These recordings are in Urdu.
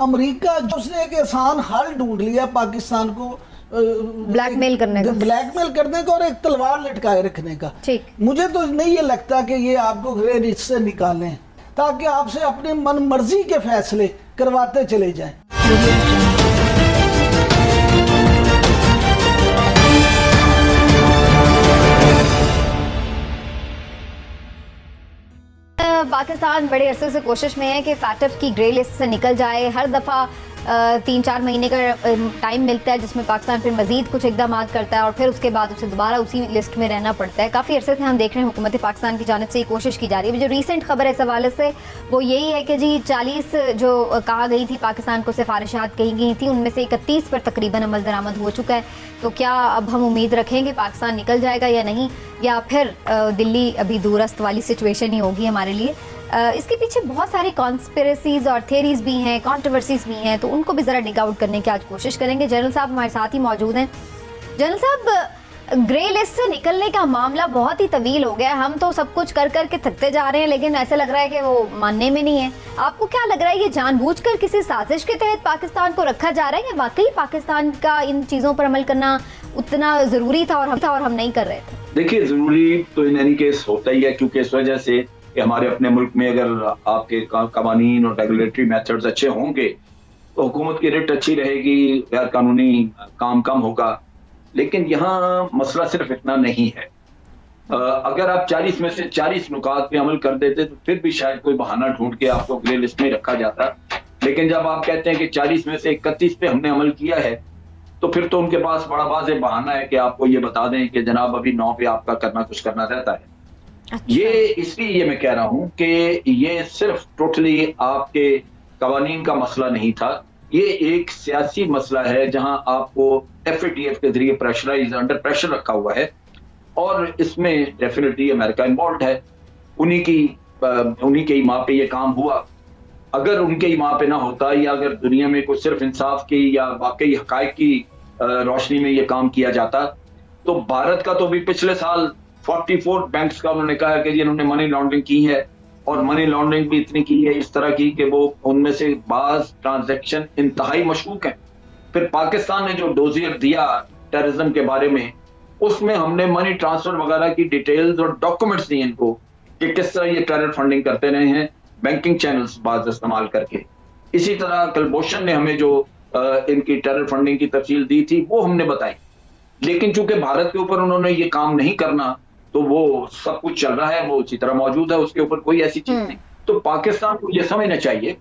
امریکہ جو اس نے ایک آسان حل ڈھونڈ لیا پاکستان کو بلیک میل کرنے کا اور ایک تلوار لٹکائے رکھنے کا. مجھے تو نہیں یہ لگتا کہ یہ آپ کو گرے لسٹ سے نکالیں تاکہ آپ سے اپنی من مرضی کے فیصلے کرواتے چلے جائیں. پاکستان بڑے عرصے سے کوشش میں ہے کہ فیٹف کی گرے لسٹ سے نکل جائے. ہر دفعہ 3-4 مہینے کا ٹائم ملتا ہے جس میں پاکستان پھر مزید کچھ اقدامات کرتا ہے اور پھر اس کے بعد اسے دوبارہ اسی لسٹ میں رہنا پڑتا ہے. کافی عرصے سے ہم دیکھ رہے ہیں حکومت پاکستان کی جانب سے یہ کوشش کی جا رہی ہے. جو ریسنٹ خبر ہے اس حوالے سے وہ یہی ہے کہ جی 40 جو کہا گئی تھی پاکستان کو سفارشات کہی گئی تھیں ان میں سے 31 پر تقریباً عمل درآمد ہو چکا ہے. تو کیا اب ہم امید رکھیں کہ پاکستان نکل جائے گا یا نہیں, یا پھر دلی ابھی دورست والی سچویشن ہی ہوگی ہمارے لیے؟ اس کے پیچھے بہت ساری کانسپریسیز اور تھیریز بھی ہیں, کانٹروورسیز بھی ہیں, تو ان کو بھی ذرا ڈگ آؤٹ کرنے کی آج کوشش کریں گے. جنرل صاحب ہمارے ساتھ ہی موجود ہیں. جنرل صاحب, گرے لسٹ سے نکلنے کا معاملہ بہت ہی طویل ہو گیا ہے. ہم تو سب کچھ کر کے تھکتے جا رہے ہیں لیکن ایسا لگ رہا ہے کہ وہ ماننے میں نہیں ہے. آپ کو کیا لگ رہا ہے, یہ جان بوجھ کر کسی سازش کے تحت پاکستان کو رکھا جا رہا ہے یا واقعی پاکستان کا ان چیزوں پر عمل کرنا اتنا ضروری تھا اور ہم نہیں کر رہے تھے؟ دیکھیے, ضروری تو ان اینی کیس ہوتا ہی ہے کیونکہ اس وجہ سے کہ ہمارے اپنے ملک میں اگر آپ کے قوانین اور ریگولیٹری میتھڈز اچھے ہوں گے تو حکومت کی ریٹ اچھی رہے گی, غیر قانونی کام کم ہوگا. لیکن یہاں مسئلہ صرف اتنا نہیں ہے. اگر آپ 40 میں سے 40 نکات پہ عمل کر دیتے تو پھر بھی شاید کوئی بہانہ ڈھونڈ کے آپ کو گرے لسٹ میں رکھا جاتا. لیکن جب آپ کہتے ہیں کہ 40 میں سے 31 پہ ہم نے عمل کیا ہے تو پھر تو ان کے پاس بڑا واضح بہانہ ہے کہ آپ کو یہ بتا دیں کہ جناب ابھی 9 پہ آپ کا کچھ کرنا رہتا ہے. یہ اس لیے یہ میں کہہ رہا ہوں کہ یہ صرف ٹوٹلی آپ کے قوانین کا مسئلہ نہیں تھا, یہ ایک سیاسی مسئلہ ہے جہاں آپ کو FATF کے ذریعے انڈر پریشر رکھا ہوا ہے اور اس میں ڈیفینیٹلی امریکہ انوالوڈ ہے. انہی کے ماں پہ یہ کام ہوا. اگر ان کے ماں پہ نہ ہوتا یا اگر دنیا میں کوئی صرف انصاف کی یا واقعی حقائق کی روشنی میں یہ کام کیا جاتا تو بھارت کا تو بھی پچھلے سال 44 بینکس کا انہوں نے کہا کہ انہوں نے منی لانڈرنگ کی ہے اور منی لانڈرنگ بھی اتنی کی ہے اس طرح کی کہ وہ ان میں سے بعض ٹرانزیکشن انتہائی مشکوک ہیں. پھر پاکستان نے جو ڈوزیر دیا ٹیررزم کے بارے میں اس میں ہم نے منی ٹرانسفر وغیرہ کی ڈیٹیلز اور ڈاکومنٹس دی ان کو کہ کس طرح یہ ٹیرر فنڈنگ کرتے رہے ہیں بینکنگ چینلز بعض استعمال کر کے. اسی طرح کلبھوشن نے ہمیں جو ان کی ٹیرر فنڈنگ کی تفصیل دی تھی وہ ہم نے بتائی. لیکن چونکہ بھارت کے اوپر انہوں نے یہ کام نہیں کرنا تو وہ سب کچھ چل رہا ہے, وہ اسی طرح موجود ہے, اس کے اوپر کوئی ایسی چیز نہیں. تو پاکستان کو یہ سمجھنا چاہیے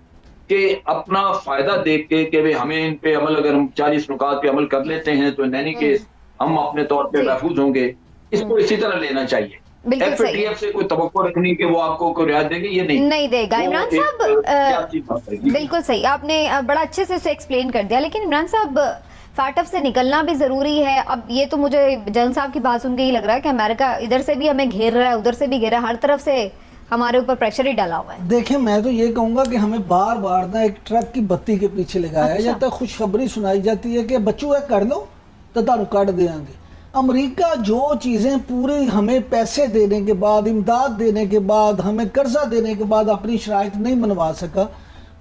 کہ اپنا فائدہ دیکھ کے کہ ہمیں ان پہ عمل اگر ہم 40 نکات پہ عمل کر لیتے ہیں تو ان اینی کیس ہم اپنے طور پہ محفوظ ہوں گے. اس کو اسی طرح لینا چاہیے. FATF سے کوئی توقع رکھنی کہ وہ آپ کو کوئی رعایت دے گی, یہ نہیں دے گا. عمران صاحب بالکل صحیح, آپ نے بڑا اچھے سے اسے ایکسپلین کر دیا. لیکن عمران صاحب, فیٹف سے نکلنا بھی ضروری ہے. اب یہ تو مجھے جنرل صاحب کی بات سن کے ہی لگ رہا ہے کہ امریکہ ادھر سے بھی ہمیں گھیر رہا ہے, ادھر سے بھی گھیرا ہے, ہر طرف سے ہمارے اوپر پریشر ہی ڈالا ہوا ہے. دیکھیں, میں تو یہ کہوں گا کہ ہمیں بار بار نا ایک ٹرک کی بتی کے پیچھے لگایا جاتا ہے, خوشخبری سنائی جاتی ہے کہ بچوں کر دو تو تانوں کٹ دیں گے. امریکہ جو چیزیں پوری ہمیں پیسے دینے کے بعد, امداد دینے کے بعد, ہمیں قرضہ دینے کے بعد اپنی شرائط نہیں منوا سکا,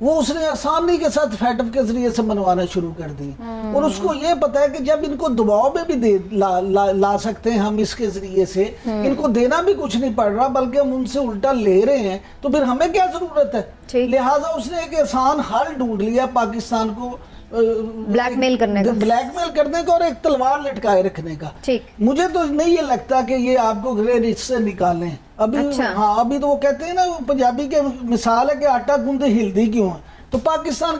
وہ اس نے آسانی کے ساتھ فیٹف کے ذریعے سے منوانا شروع کر دی. اور اس کو یہ پتا ہے کہ جب ان کو دباؤ میں بھی لا سکتے ہیں ہم اس کے ذریعے سے, ان کو دینا بھی کچھ نہیں پڑ رہا بلکہ ہم ان سے الٹا لے رہے ہیں, تو پھر ہمیں کیا ضرورت ہے. لہٰذا اس نے ایک آسان حل ڈھونڈ لیا پاکستان کو بلیک میل کرنے کا اور ایک تلوار لٹکائے رکھنے کا. مجھے تو نہیں یہ لگتا کہ یہ آپ کو گرے لسٹ سے نکالیں ابھی. ابھی تو وہ کہتے ہیں نا, پنجابی کے مثال ہے کہ آٹا گوندے ہلدی کیوں ہے. تو پاکستان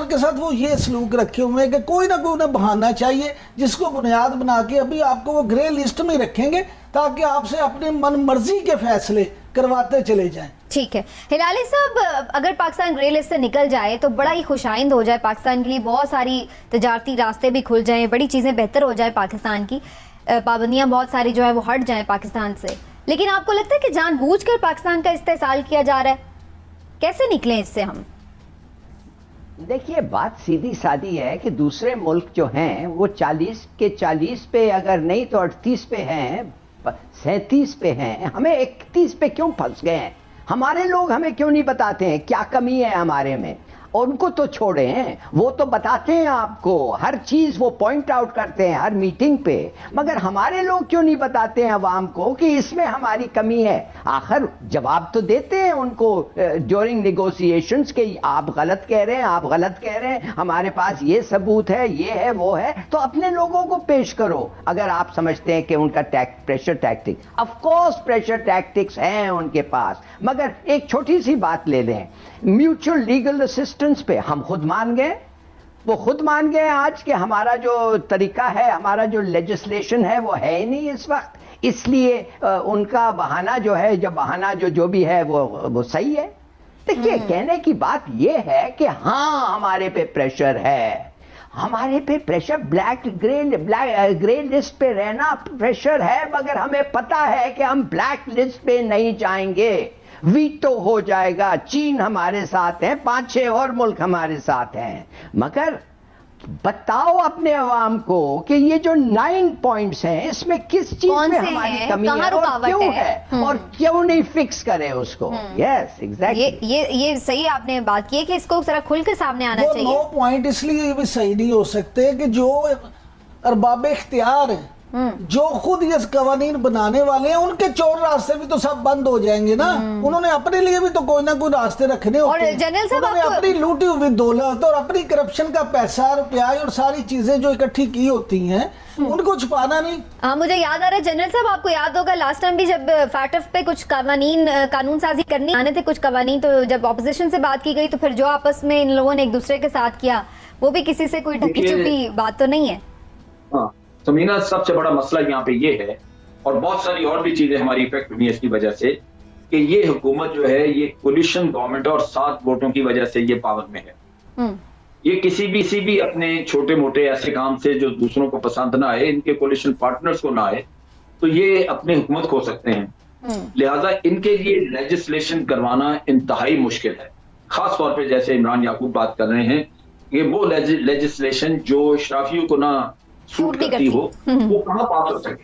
کے ساتھ وہ یہ سلوک رکھے ہوئے ہیں کہ کوئی نہ کوئی بہانہ چاہیے جس کو بنیاد بنا کے ابھی آپ کو وہ گرے لسٹ میں رکھیں گے تاکہ آپ سے اپنے من مرضی کے فیصلے کرواتے چلے جائیں. ٹھیک ہے ہلالی صاحب, اگر پاکستان گرے لسٹ سے نکل جائے تو بڑا ہی خوش آئند ہو جائے پاکستان کے لیے, بہت ساری تجارتی راستے بھی کھل جائیں, بڑی چیزیں بہتر ہو جائے پاکستان کی, پابندیاں بہت ساری جو ہے وہ ہٹ جائیں پاکستان سے. لیکن آپ کو لگتا ہے کہ جان بوجھ کر پاکستان کا استحصال کیا جا رہا ہے؟ کیسے نکلیں اس سے ہم؟ دیکھیے, بات سیدھی سادی ہے کہ دوسرے ملک جو ہیں وہ 40 کے 40 پہ اگر نہیں تو 38 پہ ہیں, 37 پہ ہیں, ہمیں 31 پہ کیوں پھنس گئے ہیں؟ ہمارے لوگ ہمیں کیوں نہیں بتاتے ہیں کیا کمی ہے ہمارے میں؟ ان کو تو چھوڑیں, وہ تو بتاتے ہیں آپ کو, ہر چیز وہ پوائنٹ آؤٹ کرتے ہیں ہر میٹنگ پہ, مگر ہمارے لوگ کیوں نہیں بتاتے ہیں عوام کو کہ اس میں ہماری کمی ہے؟ آخر جواب تو دیتے ہیں ان کو ڈیورنگ نیگوسیشنز کہ آپ غلط کہہ رہے ہیں, آپ غلط کہہ رہے ہیں, ہمارے پاس یہ ثبوت ہے, یہ ہے, وہ ہے, تو اپنے لوگوں کو پیش کرو اگر آپ سمجھتے ہیں کہ ان کا pressure tactic. Of course pressure tactics ہیں ان کے پاس, مگر ایک چھوٹی سی بات لے لیں, میوچل لیگل اسسٹنس پہ ہم خود مان گئے, وہ خود مان گئے آج کہ ہمارا جو طریقہ ہے, ہمارا جو لیجسلیشن ہے وہ ہے ہی نہیں اس وقت, اس لیے ان کا بہانہ جو ہے, جو بہانہ جو بھی ہے وہ صحیح ہے. دیکھیے کہنے کی بات یہ ہے کہ ہاں ہمارے پہ پریشر ہے, ہمارے پہ پریشر, گرے لسٹ پہ رہنا پریشر ہے, مگر ہمیں پتا ہے کہ ہم بلیک لسٹ پہ نہیں جائیں گے, ویٹو ہو جائے گا, چین ہمارے ساتھ ہیں, 5-6 اور ملک ہمارے ساتھ ہیں, مگر بتاؤ اپنے عوام کو کہ یہ جو 9 پوائنٹس ہیں اس میں کس چیز میں ہماری کمی ہے اور کیوں ہے, اور کیوں نہیں فکس کرے اس کو. یس ایگزیکٹلی, یہ صحیح آپ نے بات کی ہے کہ اس کو ذرا کھل کے سامنے آنا چاہیے. وہ 9 پوائنٹ اس لیے بھی صحیح نہیں ہو سکتے کہ جو ارباب اختیار ہیں, جو خود یہ قوانین بنانے والے ہیں, ان کے چور راستے بھی تو سب بند ہو جائیں گے نا. انہوں نے اپنے لیے بھی تو کوئی نہ کوئی راستے رکھنے ہوتے ہیں. اور جنرل صاحب انہوں نے اپنی لوٹی ہوئی دولت اور اپنی کرپشن کا پیسہ, روپیہ اور ساری چیزیں جو اکٹھی کی ہوتی ہیں ان کو چھپانا نہیں. ہاں مجھے یاد آ رہا ہے جنرل صاحب, آپ کو یاد ہوگا لاسٹ ٹائم بھی جب فیٹف پہ کچھ قانون سازی کرنی آنے تھے کچھ قوانین, تو جب اپوزیشن سے بات کی گئی تو پھر جو آپس میں ان لوگوں نے ایک دوسرے کے ساتھ کیا وہ بھی کسی سے کوئی ڈھکی چھپی بات تو نہیں ہے. ہاں سمینہ, سب سے بڑا مسئلہ یہاں پہ یہ ہے, اور بہت ساری اور بھی چیزیں ہماری افیکٹ ہوئی ہیں اس کی وجہ سے, کہ یہ حکومت جو ہے یہ کولیشن گورنمنٹ اور 7 ووٹوں کی وجہ سے یہ پاور میں ہے. یہ کسی بھی اپنے چھوٹے موٹے ایسے کام سے جو دوسروں کو پسند نہ آئے, ان کے کولیشن پارٹنرز کو نہ آئے, تو یہ اپنی حکومت کھو سکتے ہیں. لہٰذا ان کے لیے لیجسلیشن کروانا انتہائی مشکل ہے, خاص طور پہ جیسے عمران یعقوب بات کر رہے ہیں کہ وہ لیجسلیشن جو اشرافیوں کو نہ سوٹ کرتی ہو وہ کہاں پاس ہو سکے.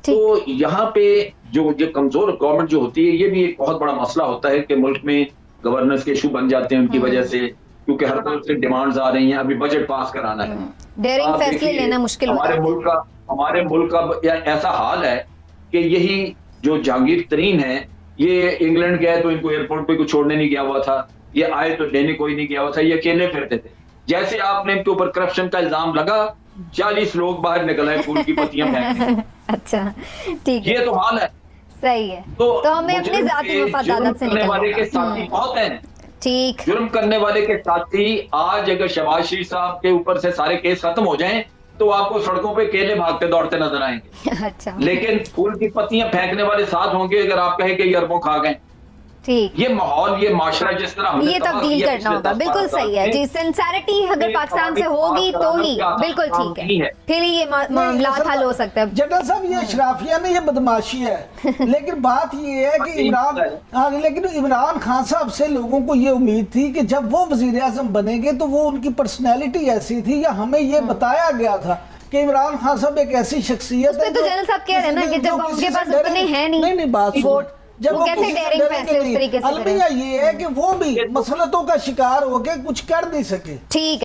تو یہاں پہ جو کمزور گورنمنٹ جو ہوتی ہے, یہ بھی ایک بہت بڑا مسئلہ ہوتا ہے کہ ملک میں گورننس کے ایشو بن جاتے ہیں ان کی وجہ سے, کیونکہ ہر طرف سے ڈیمانڈز آ رہی ہیں, ابھی بجٹ پاس کرانا ہے, ڈیرنگ فیصلے لینا مشکل ہوتا ہے. ہمارے ملک کا ایسا حال ہے کہ یہی جو جہانگیر ترین ہے, یہ انگلینڈ گئے تو ان کو ایئرپورٹ پہ کوئی چھوڑنے نہیں گیا ہوا تھا, یہ آئے تو لینے کوئی نہیں گیا ہوا تھا, یہ اکیلے پھرتے تھے. جیسے آپ نے ان کے اوپر کرپشن کا الزام لگا, 40 لوگ باہر نکل آئے پھول کی پتیاں پھینکنے. اچھا ٹھیک ہے, یہ تو حال ہے. صحیح ہے, تو ہمیں اپنے ذاتی مفادات سے کرنے والے کے ساتھی بہت ہیں. ٹھیک, جرم کرنے والے کے ساتھی, آج اگر شہباز شریف صاحب کے اوپر سے سارے کیس ختم ہو جائیں تو آپ کو سڑکوں پہ کیلے بھاگتے دوڑتے نظر آئیں گے. اچھا, لیکن پھول کی پتیاں پھینکنے والے ساتھ ہوں گے اگر آپ کہیں کہ یہ اربوں کھا گئے. ٹھیک, یہ ماحول, یہ معاشرہ جس طرح یہ تبدیل کرنا ہوگا. بالکل صحیح ہے جی, سنسیریٹی اگر پاکستان سے ہوگی تو ہی بالکل ٹھیک ہے, پھر یہ معاملات حل ہو سکتے ہیں. جنرل صاحب یہ اشرافیہ میں یہ بدماشی ہے, لیکن بات یہ ہے کہ عمران خان صاحب سے لوگوں کو یہ امید تھی کہ جب وہ وزیر اعظم بنیں گے تو وہ ان کی پرسنالٹی ایسی تھی, یا ہمیں یہ بتایا گیا تھا کہ عمران خان صاحب ایک ایسی شخصیت ہے. تو جنرل صاحب کہہ رہے ہیں نا کہ جب ان کے پاس اتنے ہیں نہیں بات ووٹ, جب وہ کیسے ڈیرنگ فیصلے اس طریقے سے البتہ یہ ہے کہ وہ بھی مسلطوں کا شکار ہو کے کچھ کر نہیں سکے. ٹھیک.